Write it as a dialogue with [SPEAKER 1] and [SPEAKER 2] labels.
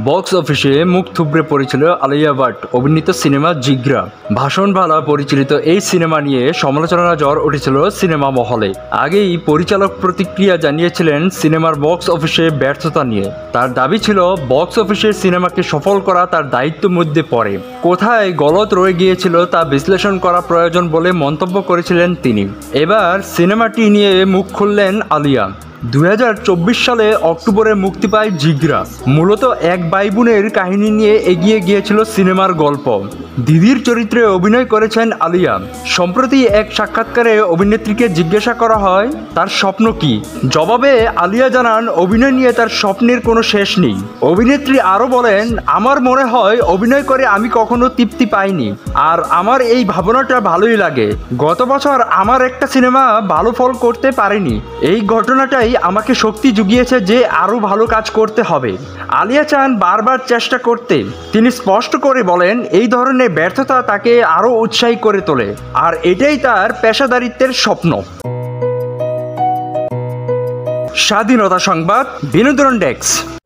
[SPEAKER 1] Box অফিসে মুখ থুবড়ে পড়েছিল আলিয়া ভাট অভিনীত সিনেমা জিগরা। ভাষণ ভালা পরিচালিত এই সিনেমা নিয়ে সমালোচনা ঝড় উঠেছিল সিনেমা মহলে। আগেই পরিচালক প্রতিক্রিয়া জানিয়েছিলেন সিনেমার বক্স অফিসে ব্যর্থতা নিয়ে। তার দাবি ছিল বক্স অফিসে সিনেমাকে সফল করা তার দায়িত্বের মধ্যে পড়ে। কোথায় গলত রয়ে গিয়েছিল তা বিশ্লেষণ করা প্রয়োজন বলে মন্তব্য করেছিলেন তিনি। এবার সিনেমাটি নিয়ে মুখ খুললেন আলিয়া। 2024 সালে অক্টোবরে মুক্তি পায় জিগরা। মূলত এক ভাই বোনের কাহিনী নিয়ে এগিয়ে গিয়েছিল সিনেমার গল্প। দিদির চরিত্রে অভিনয় করেছেন আলিয়া। সম্প্রতি এক সাক্ষাৎকারে অভিনেত্রীকে জিজ্ঞাসা করা হয় তার স্বপ্ন কি। জবাবে আলিয়া জানান অভিনয় নিয়ে তার স্বপ্নের কোনো শেষ নেই। অভিনেত্রী আরও বলেন, আমার মনে হয় অভিনয় করে আমি কখনো তৃপ্তি পাইনি, আর আমার এই ভাবনাটা ভালোই লাগে। গত বছর আমার একটা সিনেমা ভালো ফল করতে পারেনি, এই ঘটনাটাই আমাকে শক্তি জুগিয়েছে যে আরো ভালো কাজ করতে হবে। আলিয়া চান বারবার চেষ্টা করতে। তিনি স্পষ্ট করে বলেন এই ধরনের ব্যর্থতা তাকে আরো উৎসাহী করে তোলে, আর এটাই তার পেশাদারিত্বের স্বপ্ন। স্বাধীনতা সংবাদ, বিনোদন ডেস্ক।